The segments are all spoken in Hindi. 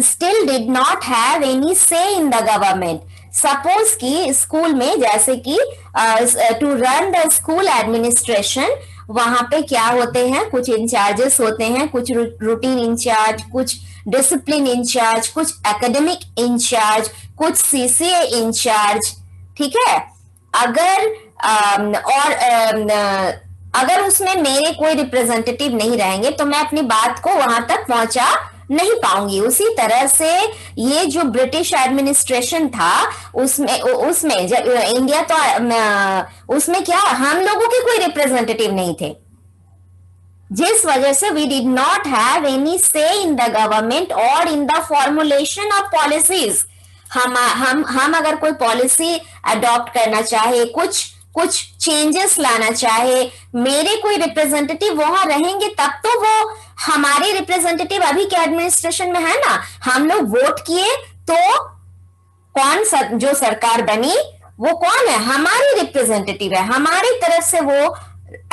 still did not have any say in the government. Suppose कि स्कूल में जैसे कि to run the school administration, वहां पे क्या होते हैं, कुछ इंचार्जेस होते हैं, कुछ रूटीन इंचार्ज, कुछ डिसिप्लिन इंचार्ज, कुछ एकेडमिक इंचार्ज, कुछ सीसीए इंचार्ज, ठीक है। अगर अगर उसमें मेरे कोई रिप्रेजेंटेटिव नहीं रहेंगे तो मैं अपनी बात को वहां तक पहुंचा नहीं पाऊंगी। उसी तरह से ये जो ब्रिटिश एडमिनिस्ट्रेशन था उसमें जब इंडिया, तो उसमें क्या हम लोगों के कोई रिप्रेजेंटेटिव नहीं थे, जिस वजह से we did not have any say in the government और in the formulation of policies. हम अगर कोई पॉलिसी अडॉप्ट करना चाहे, कुछ चेंजेस लाना चाहे, मेरे कोई रिप्रेजेंटेटिव वहां रहेंगे तब तो वो हमारे रिप्रेजेंटेटिव अभी के एडमिनिस्ट्रेशन में है ना। हम लोग वोट किए तो जो सरकार बनी वो कौन है, हमारे रिप्रेजेंटेटिव है, हमारी तरफ से वो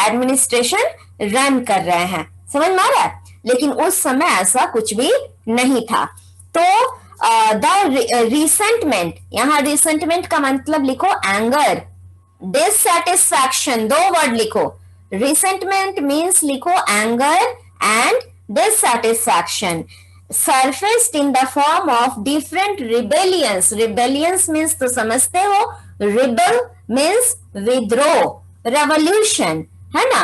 एडमिनिस्ट्रेशन रन कर रहे हैं, समझ में आ रहा है। लेकिन उस समय ऐसा कुछ भी नहीं था। तो द रिसेंटमेंट, यहां रिसेंटमेंट का मतलब लिखो एंगर, डिससैटिस्फैक्शन, दो वर्ड लिखो। रिसेंटमेंट मीन्स लिखो anger and dissatisfaction, surfaced in the form of different rebellions. Rebellions means तो समझते हो, rebel means विद्रोह, revolution, है ना।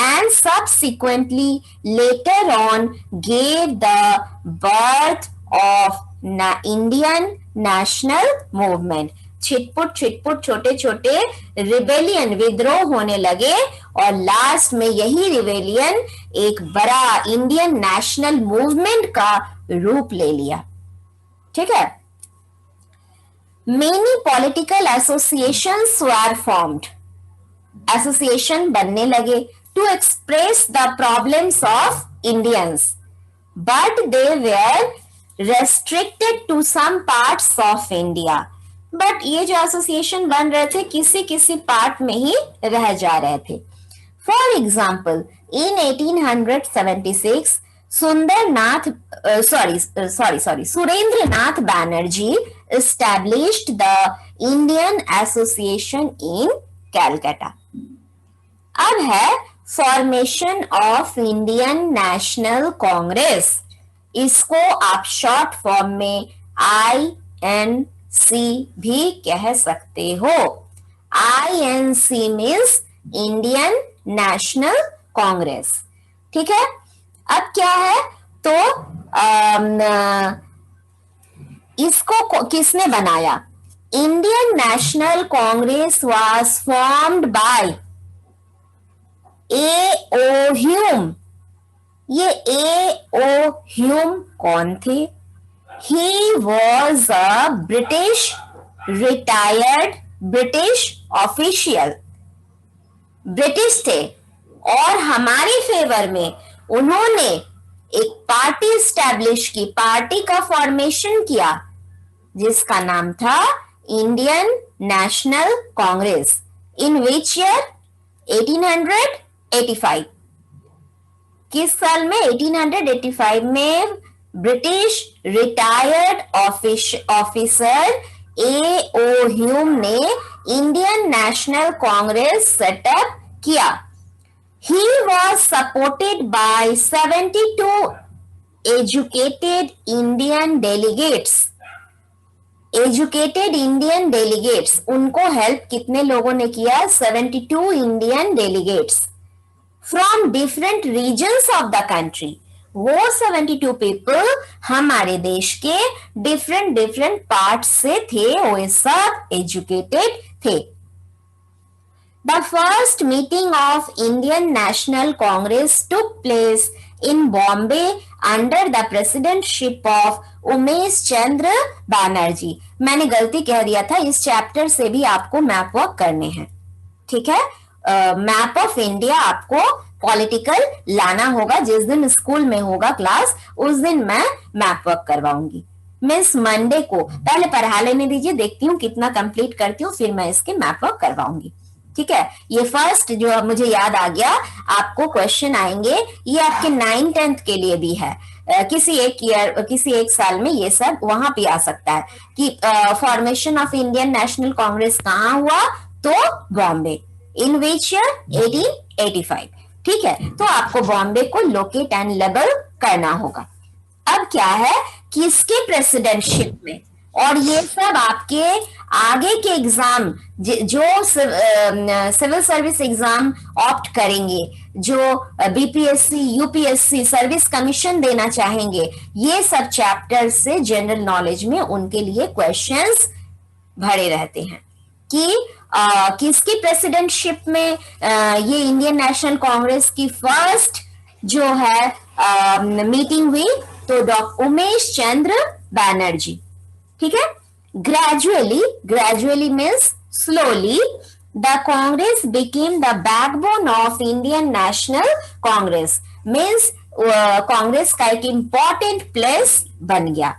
And subsequently later on gave the birth of Indian national movement. छिटपुट छोटे छोटे रिबेलियन, विद्रोह होने लगे और लास्ट में यही रिबेलियन एक बड़ा इंडियन नेशनल मूवमेंट का रूप ले लिया, ठीक है। Many political associations were formed, association बनने लगे to express the problems of Indians, but they were restricted to some parts of India. But ये जो एसोसिएशन बन रहे थे किसी किसी पार्ट में ही रह जा रहे थे। For example in 1876 Surendra Nath Banerjee established the Indian Association in Calcutta. अब है formation of Indian National Congress, इसको आप शॉर्ट फॉर्म में INC भी कह सकते हो। INC means Indian National Congress, ठीक है। अब क्या है तो इसको किसने बनाया? Indian National Congress was formed by A.O. Hume. ये A.O. ह्यूम कौन थे? He was a retired British official, British थे और हमारे फेवर में उन्होंने एक पार्टी स्टैब्लिश की, पार्टी का फॉर्मेशन किया जिसका नाम था Indian National Congress. In which year? 1885। किस साल में? 1885 में British retired officer A.O. Hume ने इंडियन नेशनल कांग्रेस सेटअप किया। He was supported by 72 educated Indian delegates. Educated Indian delegates, उनको हेल्प कितने लोगों ने किया? 72 Indian delegates from different regions of the country. वो 72 पीपल हमारे देश के डिफरेंट पार्ट्स से थे, वो सब एजुकेटेड थे। The first meeting of Indian National Congress took place in Bombay under the presidency of Umesh Chandra Banerjee. मैंने गलती कह दिया था, इस चैप्टर से भी आपको मैप वर्क करने हैं, ठीक है। मैप ऑफ इंडिया आपको पॉलिटिकल लाना होगा, जिस दिन स्कूल में होगा क्लास उस दिन मैं मैप वर्क करवाऊंगी। मिस मंडे को पहले पढ़ा लेने दीजिए, देखती हूँ कितना कंप्लीट करती हूँ, फिर मैं इसके मैप वर्क करवाऊंगी, ठीक है। ये फर्स्ट जो मुझे याद आ गया, आपको क्वेश्चन आएंगे, ये आपके 9th 10th के लिए भी है। किसी एक साल में ये सब वहां पे आ सकता है कि formation of Indian National Congress कहाँ हुआ, तो बॉम्बे, इन विच ईयर 1885। ठीक है, तो आपको बॉम्बे को लोकेट एंड लेबल करना होगा। अब क्या है कि इसके प्रेसिडेंटशिप में, और ये सब आपके आगे के एग्जाम जो सिविल सर्विस एग्जाम ऑप्ट करेंगे, जो बीपीएससी यूपीएससी सर्विस कमीशन देना चाहेंगे, ये सब चैप्टर से जनरल नॉलेज में उनके लिए क्वेश्चंस भरे रहते हैं कि किसकी प्रेसिडेंटशिप में ये इंडियन नेशनल कांग्रेस की फर्स्ट जो है मीटिंग हुई, तो डॉक्टर उमेश चंद्र बैनर्जी। ठीक है, gradually means slowly, the Congress became the backbone of Indian National Congress, means Congress का एक इंपॉर्टेंट प्लेस बन गया।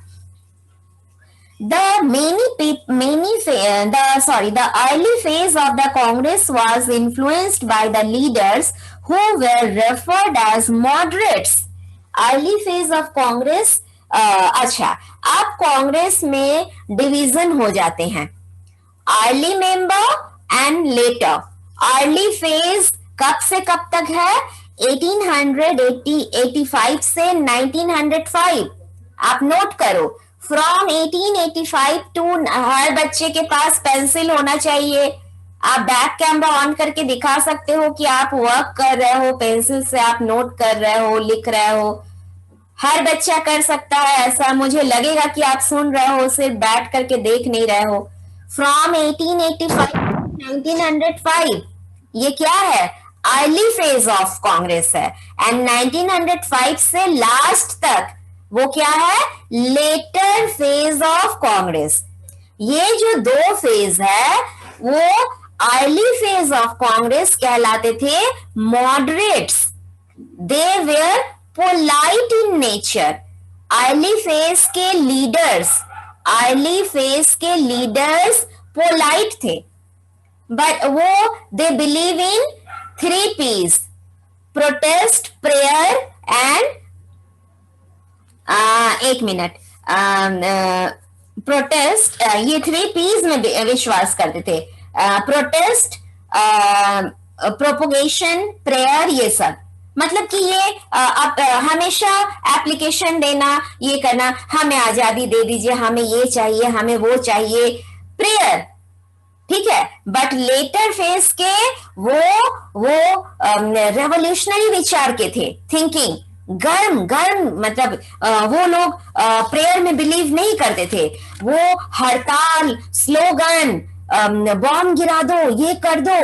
The early phase of the Congress was influenced by the leaders who were referred as moderates. Early phase of Congress, अच्छा, अब कांग्रेस में डिवीजन हो जाते हैं, early member and later. Early phase कब से कब तक है, 1885 से 1905। आप नोट करो, फ्रॉम 1885 टू, हर बच्चे के पास पेंसिल होना चाहिए। आप बैक कैमरा ऑन करके दिखा सकते हो कि आप वर्क कर रहे हो, पेंसिल से आप नोट कर रहे हो, लिख रहे हो। हर बच्चा कर सकता है ऐसा, मुझे लगेगा कि आप सुन रहे हो, सिर्फ बैठ करके देख नहीं रहे हो। फ्रॉम 1885 टू 1905 ये क्या है, अर्ली फेज ऑफ कांग्रेस है, एंड 1905 से लास्ट तक वो क्या है, लेटर फेज ऑफ कांग्रेस। ये जो दो फेज है वो अर्ली फेज ऑफ कांग्रेस कहलाते थे moderates, they were polite in nature. Early phase के लीडर्स पोलाइट थे, बट वो they believe in 3 P's, protest, prayer and एक मिनट, प्रोटेस्ट, ये 3 P's में विश्वास करते थे, प्रोटेस्ट, प्रोपोगेशन, प्रेयर, ये सब। मतलब कि ये हमेशा एप्लीकेशन देना, ये करना, हमें आजादी दे दीजिए, हमें ये चाहिए, हमें वो चाहिए, प्रेयर। ठीक है, बट लेटर फेज के वो रेवोल्यूशनरी विचार के थे, थिंकिंग गर्म, मतलब वो लोग प्रेयर में बिलीव नहीं करते थे, वो हड़ताल, स्लोगन, बॉम्ब गिरा दो, ये कर दो।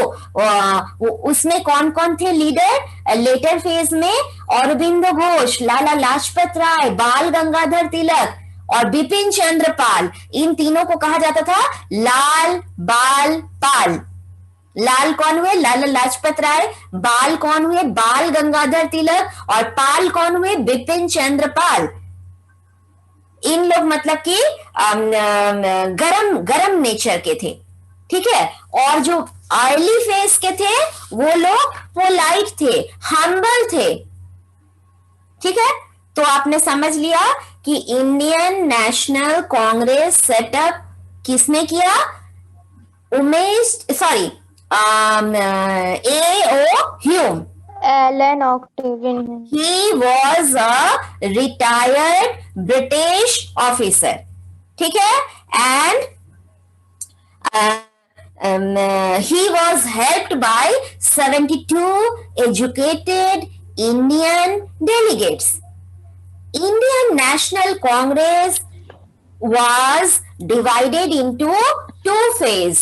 उसमें कौन कौन थे लीडर लेटर फेज में, अरविंदो घोष, लाला लाजपत राय, बाल गंगाधर तिलक और बिपिन चंद्र पाल। इन तीनों को कहा जाता था लाल बाल पाल। लाल कौन हुए, लाला लाजपत राय, बाल कौन हुए, बाल गंगाधर तिलक, और पाल कौन हुए, बिपिन चंद्र पाल। इन लोग मतलब कि गरम नेचर के थे। ठीक है, और जो अर्ली फेज के थे वो लोग पोलाइट थे, हम्बल थे। ठीक है, तो आपने समझ लिया कि इंडियन नेशनल कांग्रेस सेटअप किसने किया, A.O. Hume. Alan Octavian. He was a retired British officer. ठीक है, and he was helped by 72 educated Indian delegates. Indian National Congress was divided into 2 phases,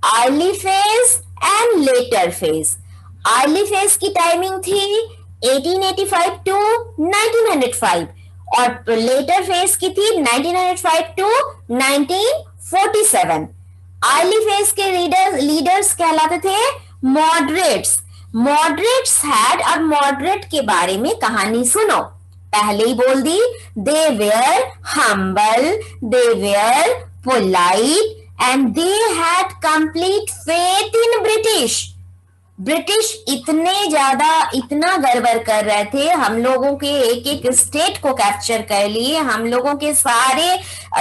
early phase and later phase. Early phase की टाइमिंग थी 1885 टू 1905 और लेटर फेज की थी 1905 टू 1947। अर्ली फेज के लीडर्स कहलाते थे मॉडरेट्स। मॉडरेट्स हैड, अब मॉडरेट के बारे में कहानी सुनो, पहले ही बोल दी, they were humble, they were polite, and they had complete faith in British. British इतना गड़बड़ कर रहे थे, हम लोगों के एक एक स्टेट को कैप्चर कर लिए, हम लोगों के सारे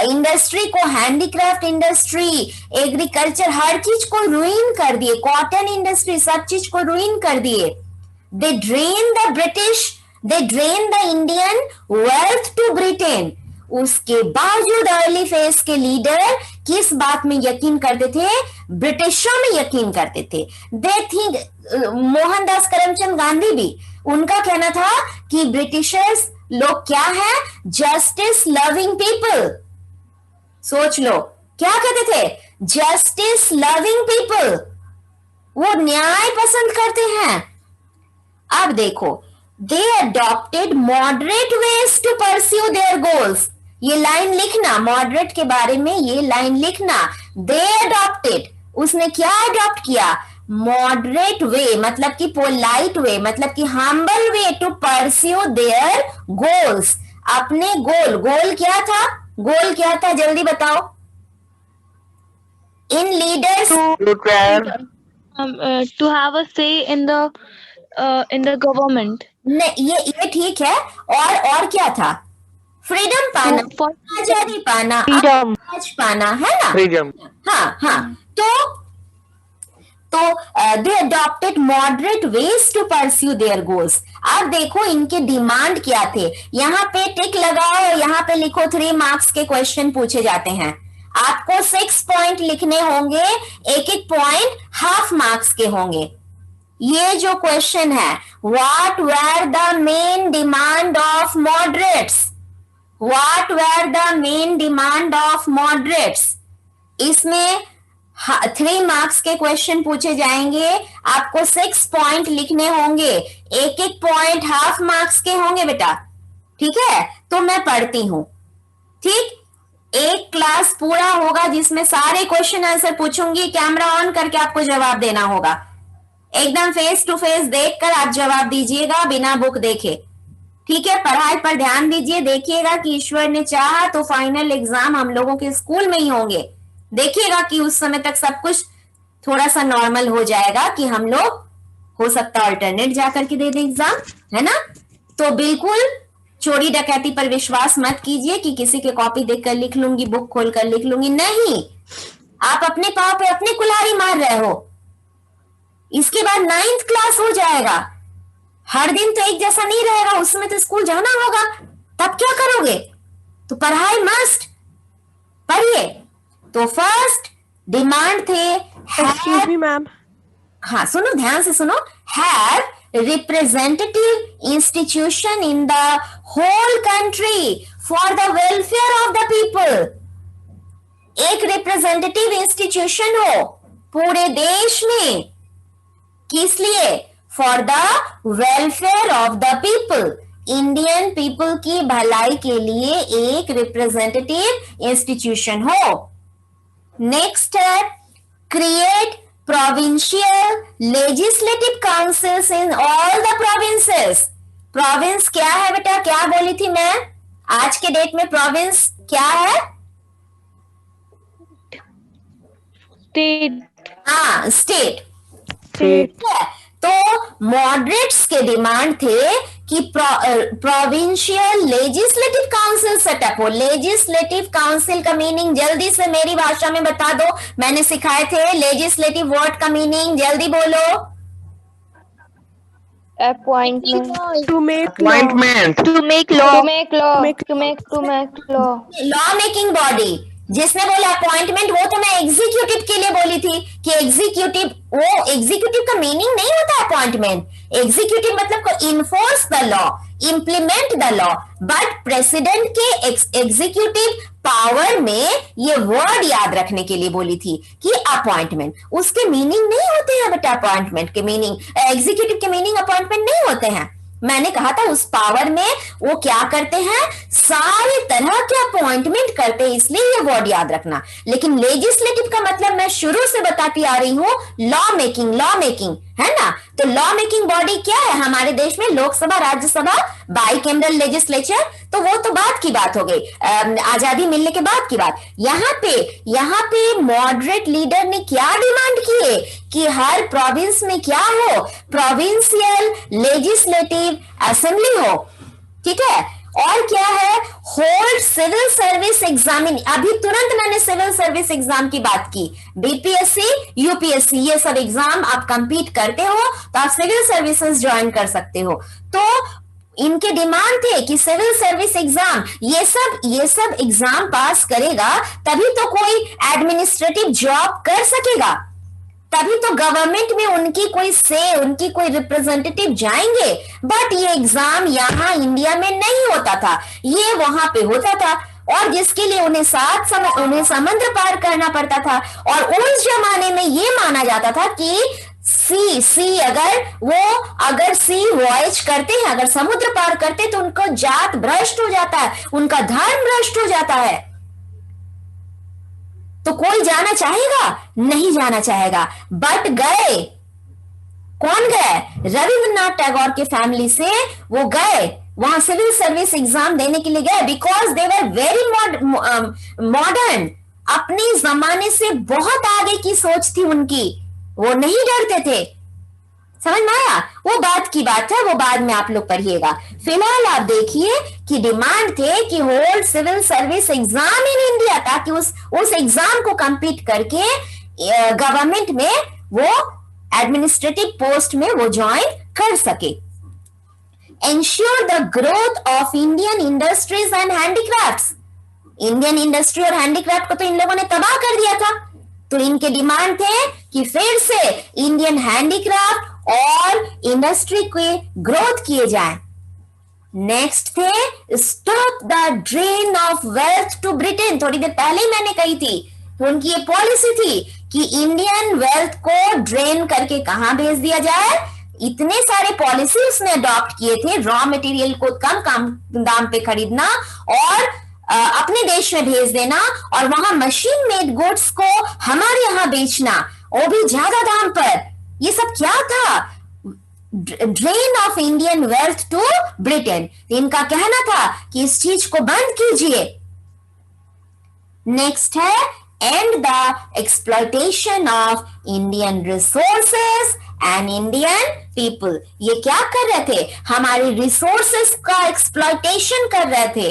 इंडस्ट्री को, हैंडीक्राफ्ट इंडस्ट्री, एग्रीकल्चर, हर चीज को रुइन कर दिए, कॉटन इंडस्ट्री, सब चीज को रुइन कर दिए। They drain the British, they drain the Indian wealth to Britain. उसके बावजूद अर्ली फेज के लीडर किस बात में यकीन करते थे? ब्रिटिशों में यकीन करते थे। दे थिंक, मोहनदास करमचंद गांधी भी, उनका कहना था कि ब्रिटिशर्स लोग क्या है? Justice loving people. सोच लो, क्या कहते थे? जस्टिस लविंग पीपल, वो न्याय पसंद करते हैं। अब देखो, they adopted moderate ways to pursue their goals. ये लाइन लिखना, मॉडरेट के बारे में ये लाइन लिखना। दे अडॉप्टेड, उसने क्या अडॉप्ट किया? मॉडरेट वे, मतलब कि पोलाइट वे, मतलब कि humble way to pursue their goals. अपने गोल क्या था? गोल क्या था, जल्दी बताओ। इन leaders to have a say in the government. ये ठीक है, और क्या था? फ्रीडम पाना, आजादी पाना, Freedom. आज पाना, है ना? फ्रीडम। हाँ, तो they adopted moderate ways to pursue their goals. अब देखो इनके डिमांड क्या थे, यहाँ पे टिक लगाओ, यहाँ पे लिखो 3 मार्क्स के क्वेश्चन पूछे जाते हैं। आपको 6 पॉइंट लिखने होंगे, एक पॉइंट हाफ मार्क्स के होंगे। ये जो क्वेश्चन है, what were the main demand of moderates, what were the main demand of moderates, इसमें 3 मार्क्स के क्वेश्चन पूछे जाएंगे। आपको 6 पॉइंट लिखने होंगे, एक पॉइंट हाफ मार्क्स के होंगे बेटा, ठीक है? तो मैं पढ़ती हूं, ठीक? एक क्लास पूरा होगा जिसमें सारे क्वेश्चन आंसर पूछूंगी, कैमरा ऑन करके आपको जवाब देना होगा, एकदम फेस टू फेस देखकर आप जवाब दीजिएगा, बिना बुक देखे, ठीक है? पढ़ाई पर ध्यान दीजिए, देखिएगा कि ईश्वर ने चाहा तो फाइनल एग्जाम हम लोगों के स्कूल में ही होंगे। देखिएगा कि उस समय तक सब कुछ थोड़ा सा नॉर्मल हो जाएगा, कि हम लोग हो सकता है अल्टरनेट जाकर के दे दें एग्जाम, है ना? तो बिल्कुल चोरी डकैती पर विश्वास मत कीजिए कि किसी के कॉपी देखकर लिख लूंगी, बुक खोलकर लिख लूंगी, नहीं। आप अपने पांव पे अपने कुल्हाड़ी मार रहे हो। इसके बाद 9th क्लास हो जाएगा, हर दिन तो एक जैसा नहीं रहेगा, उस समय तो स्कूल जाना होगा, तब क्या करोगे? तो पढ़ाई मस्ट, पढ़िए। तो फर्स्ट डिमांड थे, एक्सक्यूज मी मैम। हाँ सुनो, ध्यान से सुनो, have representative institution in the whole country for the welfare of the people. एक रिप्रेजेंटेटिव इंस्टीट्यूशन हो पूरे देश में, किस लिए? For the welfare of the people, Indian people की भलाई के लिए एक रिप्रेजेंटेटिव इंस्टीट्यूशन हो। नेक्स्ट है, create provincial legislative councils in all the provinces. Province क्या है बेटा, क्या बोली थी मैं? आज के डेट में प्रोविंस क्या है? State. हाँ, स्टेट। स्टेट। तो मॉडरेट्स के डिमांड थे कि प्रोविंशियल लेजिस्लेटिव काउंसिल सेटअप हो। लेजिस्लेटिव काउंसिल का मीनिंग जल्दी से मेरी भाषा में बता दो, मैंने सिखाए थे। लेजिस्लेटिव वर्ड का मीनिंग जल्दी बोलो। Appointment. To make appointment. To make law. To make law. Law making body. जिसने बोला अपॉइंटमेंट, वो तो मैं एग्जीक्यूटिव के लिए बोली थी कि एग्जीक्यूटिव, वो एग्जीक्यूटिव का मीनिंग नहीं होता अपॉइंटमेंट। एग्जीक्यूटिव मतलब को enforce the law, implement the law, but president के एग्जीक्यूटिव पावर में ये वर्ड याद रखने के लिए बोली थी कि अपॉइंटमेंट। उसके मीनिंग नहीं होते हैं बेटा, अपॉइंटमेंट के मीनिंग, एग्जीक्यूटिव के मीनिंग अपॉइंटमेंट नहीं होते हैं। मैंने कहा था उस पावर में वो क्या करते हैं, सारे तरह के अपॉइंटमेंट करते हैं, इसलिए ये वर्ड याद रखना। लेकिन लेजिस्लेटिव का मतलब मैं शुरू से बताती आ रही हूं, लॉ मेकिंग, लॉ मेकिंग, है ना? तो लॉ मेकिंग बॉडी क्या है हमारे देश में? लोकसभा, राज्यसभा, बाइकैमरल लेजिस्लेचर, तो वो तो बात की बात हो गई, आजादी मिलने के बाद की बात। यहाँ पे मॉडरेट लीडर ने क्या डिमांड की है कि हर प्रोविंस में क्या हो, प्रोविंशियल लेजिस्लेटिव असेंबली हो, ठीक है। और क्या है, होल्ड सिविल सर्विस एग्जामिन, अभी तुरंत मैंने सिविल सर्विस एग्जाम की बात की, बीपीएससी यूपीएससी ये सब एग्जाम आप कंपीट करते हो तो आप सिविल सर्विसेज ज्वाइन कर सकते हो। तो इनके डिमांड थे कि सिविल सर्विस एग्जाम, ये सब एग्जाम पास करेगा तभी तो कोई एडमिनिस्ट्रेटिव जॉब कर सकेगा, तभी तो गवर्नमेंट में उनकी कोई रिप्रेजेंटेटिव जाएंगे। बट ये एग्जाम यहाँ इंडिया में नहीं होता था, ये वहां पे होता था, और जिसके लिए उन्हें उन्हें समुद्र पार करना पड़ता था। और उस जमाने में ये माना जाता था कि अगर सी वॉयज करते हैं, अगर समुद्र पार करते तो उनको जात भ्रष्ट हो जाता है, उनका धर्म भ्रष्ट हो जाता है। तो कोई जाना चाहेगा? नहीं जाना चाहेगा। बट गए, कौन गए? रविंद्रनाथ टैगोर के फैमिली से वो गए, वहां सिविल सर्विस एग्जाम देने के लिए गए, because they were very modern, अपने जमाने से बहुत आगे की सोच थी उनकी, वो नहीं डरते थे। समझ में आया? वो बात की बात है, वो बाद में आप लोग पढ़िएगा। फिलहाल आप देखिए कि डिमांड थे कि hold civil service exam in India, ताकि उस एग्जाम को कंप्लीट करके गवर्नमेंट में वो एडमिनिस्ट्रेटिव पोस्ट में वो ज्वाइन कर सके। Ensure the growth of Indian industries and handicrafts, Indian industry और हैंडीक्राफ्ट को तो इन लोगों ने तबाह कर दिया था। तो इनके डिमांड थे कि फिर से इंडियन हैंडीक्राफ्ट और इंडस्ट्री के ग्रोथ किए जाएं। नेक्स्ट थे stop the drain of wealth to Britain, थोड़ी देर पहले ही मैंने कही थी, तो उनकी ये पॉलिसी थी कि इंडियन वेल्थ को ड्रेन करके कहां भेज दिया जाए। इतने सारे पॉलिसी उसने अडॉप्ट किए थे, रॉ मटेरियल को कम दाम पे खरीदना और अपने देश में भेज देना, और वहां मशीन मेड गुड्स को हमारे यहां बेचना, वो भी ज्यादा दाम पर। ये सब क्या था? Drain of Indian wealth to Britain. इनका कहना था कि इस चीज को बंद कीजिए। नेक्स्ट है and the exploitation of Indian resources and Indian people. ये क्या कर रहे थे? हमारे रिसोर्सेस का एक्सप्लॉयटेशन कर रहे थे,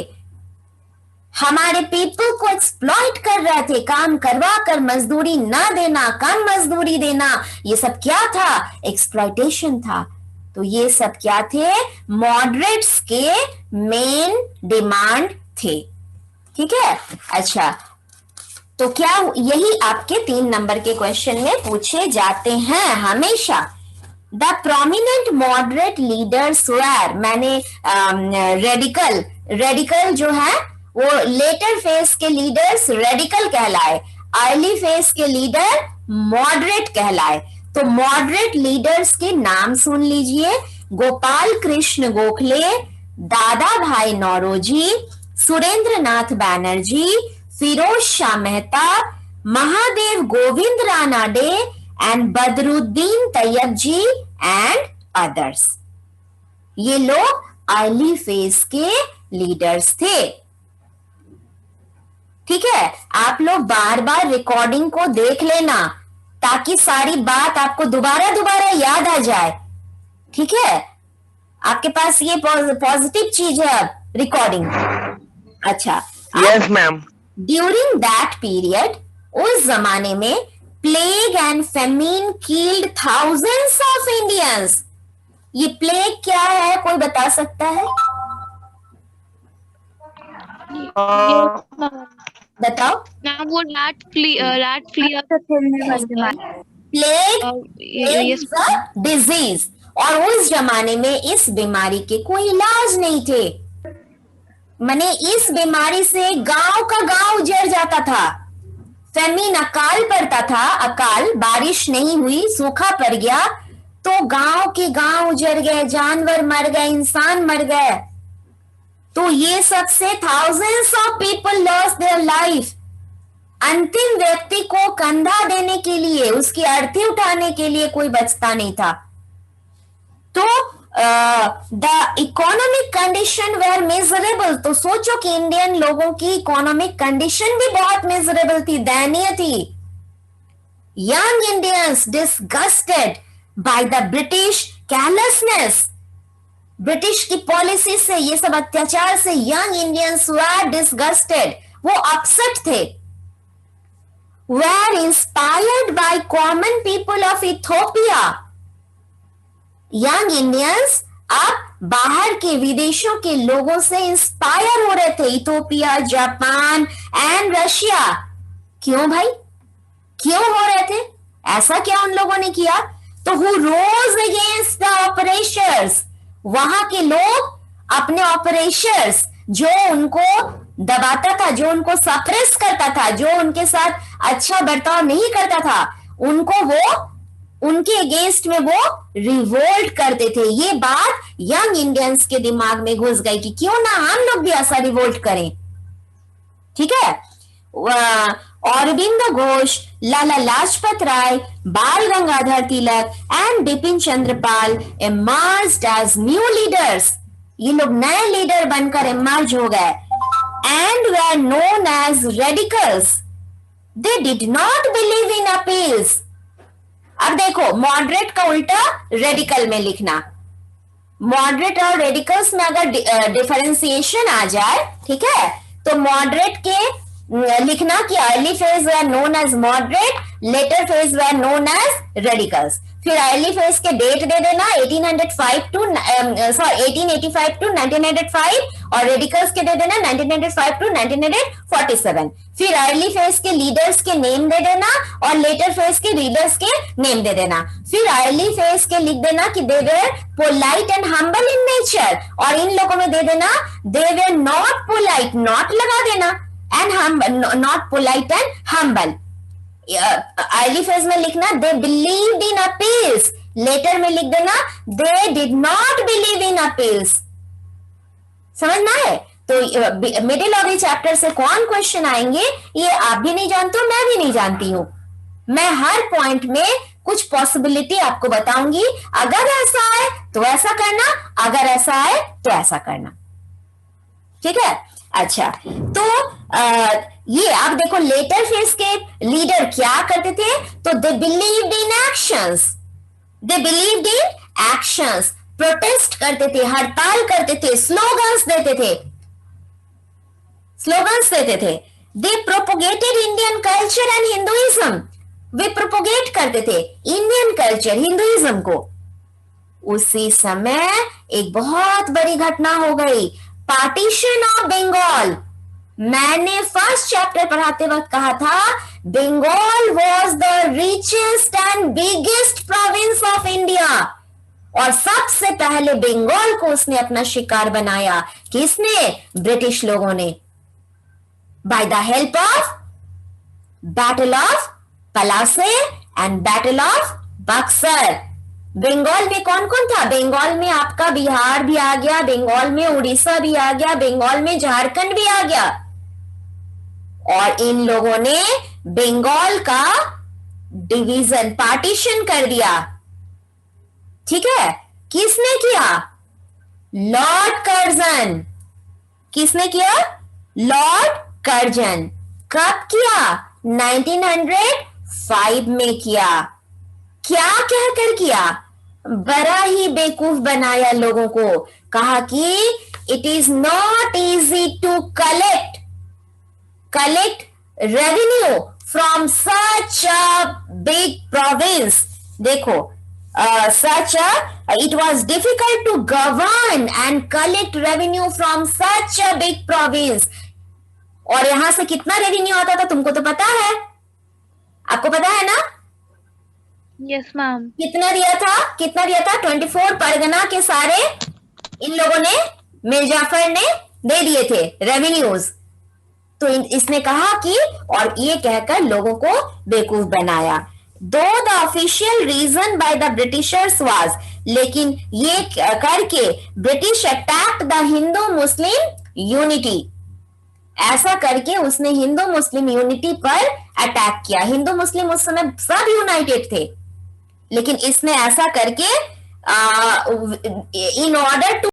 हमारे पीपल को एक्सप्लॉइट कर रहे थे, काम करवा कर मजदूरी ना देना, कम मजदूरी देना, ये सब क्या था? एक्सप्लॉइटेशन था। तो ये सब क्या थे? मॉडरेट्स के मेन डिमांड थे, ठीक है। अच्छा, तो क्या यही आपके 3 नंबर के क्वेश्चन में पूछे जाते हैं हमेशा। The prominent moderate leaders were, मैंने रेडिकल जो है वो लेटर फेज के लीडर्स रेडिकल कहलाए, अर्ली फेज के लीडर मॉडरेट कहलाए। तो मॉडरेट लीडर्स के नाम सुन लीजिए: Gopal Krishna Gokhale, Dadabhai Naoroji, Surendranath Banerjee, Pherozeshah Mehta, Mahadev Govind Ranade and Badruddin Tyabji and others. ये लोग अर्ली फेज के लीडर्स थे, ठीक है। आप लोग बार बार रिकॉर्डिंग को देख लेना ताकि सारी बात आपको दोबारा याद आ जाए, ठीक है। आपके पास ये पॉजिटिव चीज है अब रिकॉर्डिंग। अच्छा, yes ma'am. During that period, उस जमाने में plague and famine killed thousands of Indians. ये प्लेग क्या है, कोई बता सकता है? बताओ। मैम वो रैट फ्ली प्लेग डिजीज, और उस जमाने में इस बीमारी के कोई इलाज नहीं थे। माने इस बीमारी से गांव का गांव उजड़ जाता था। फेमिन, अकाल पड़ता था, अकाल, बारिश नहीं हुई, सूखा पड़ गया तो गांव के गांव उजड़ गए, जानवर मर गए, इंसान मर गए। तो ये सबसे thousands of people lost their life. अंतिम व्यक्ति को कंधा देने के लिए, उसकी अर्थी उठाने के लिए कोई बचता नहीं था। तो the economic condition were miserable. तो सोचो कि इंडियन लोगों की इकोनॉमिक कंडीशन भी बहुत मिजरेबल थी, दयनीय थी। Young Indians disgusted by the British carelessness. British की पॉलिसी से, ये सब अत्याचार से यंग इंडियंस वर डिसगस्टेड, वो अपसेट थे। were inspired by common people of Ethiopia। Young Indians अब बाहर के विदेशों के लोगों से इंस्पायर हो रहे थे, इथोपिया, जापान एंड रशिया। क्यों भाई, क्यों हो रहे थे? ऐसा क्या उन लोगों ने किया? तो हु रोज अगेंस्ट द ऑपरेशर्स, वहां के लोग अपने ऑपरेशर्स, जो उनको दबाता था, जो उनको सप्रेस करता था, जो उनके साथ अच्छा बर्ताव नहीं करता था, उनको वो, उनके अगेंस्ट में वो रिवोल्ट करते थे। ये बात यंग इंडियंस के दिमाग में घुस गई कि क्यों ना हम लोग भी ऐसा रिवोल्ट करें। ठीक है। औरबिंदो घोष, लाला Lajpat Rai, Bal Gangadhar Tilak and Bipin Chandrapal emerged as new leaders। ये लोग नए लीडर बनकर इमर्ज हो गए। and were known as radicals। they did not believe in appeals। अब देखो, मॉडरेट का उल्टा रेडिकल में लिखना। मॉडरेट और रेडिकल्स में अगर डिफरेंशिएशन आ जाए, ठीक है, तो मॉडरेट के लिखना कि early phase were known as moderate, later phase were known as radicals. फिर अर्ली फेज के डेट दे देना 1885 टू 1905 और रेडिकल्स के दे देना 1905 टू 1947। फिर अर्ली फेज के लीडर्स के नेम दे देना और लेटर फेज के लीडर्स के नेम दे देना। फिर अर्ली फेज के लिख देना कि they were polite and humble in nature, और इन लोगों में दे देना they were not polite, not लगा देना, and not polite and humble. Early phase में लिखना they believed in appeals, later में लिख देना they did not believe in appeals. समझना है? तो मिडिल ऑफ द चैप्टर से कौन क्वेश्चन आएंगे ये आप भी नहीं जानते हो, मैं भी नहीं जानती हूं। मैं हर पॉइंट में कुछ पॉसिबिलिटी आपको बताऊंगी। अगर ऐसा है तो ऐसा करना, अगर ऐसा है तो ऐसा करना। ठीक है। अच्छा, तो ये आप देखो, लेटर फेज के लीडर क्या करते थे? तो दे बिलीव्ड इन एक्शंस, दे बिलीव्ड इन एक्शंस, प्रोटेस्ट करते थे, हड़ताल करते थे, स्लोगन्स देते थे, स्लोगन्स देते थे। They propagated Indian culture and Hinduism, वे प्रोपोगेट करते थे इंडियन कल्चर, हिंदुइज्म को। उसी समय एक बहुत बड़ी घटना हो गई, पार्टीशन ऑफ बंगाल। मैंने फर्स्ट चैप्टर पढ़ाते वक्त कहा था Bengal was the richest and biggest province of India, और सबसे पहले बंगाल को उसने अपना शिकार बनाया। किसने? ब्रिटिश लोगों ने। By the help of battle of Plassey and battle of Buxar. Bengal में कौन कौन था? बंगाल में आपका बिहार भी आ गया, बंगाल में उड़ीसा भी आ गया, बंगाल में झारखंड भी आ गया, और इन लोगों ने बंगाल का डिवीजन, पार्टीशन कर दिया। ठीक है। किसने किया? Lord Curzon. किसने किया? Lord Curzon. कब किया? 1905 में किया। क्या कहकर किया? बड़ा ही बेवकूफ बनाया लोगों को। कहा कि it is not easy to collect revenue from such a big province. देखो, it was difficult to govern and collect revenue from such a big province। और यहां से कितना रेवेन्यू आता था तुमको तो पता है, आपको पता है ना? Yes ma'am. कितना दिया था? 24 परगना के सारे इन लोगों ने, मीर जाफर ने दे दिए थे रेवेन्यूज। तो इसने कहा कि, और ये कहकर लोगों को बेवकूफ बनाया। Though the official reason by the Britishers was, लेकिन ये करके British attacked the Hindu Muslim unity. ऐसा करके उसने हिंदू मुस्लिम यूनिटी पर अटैक किया। हिंदू मुस्लिम उस समय सब यूनाइटेड थे, लेकिन इसने ऐसा करके in order to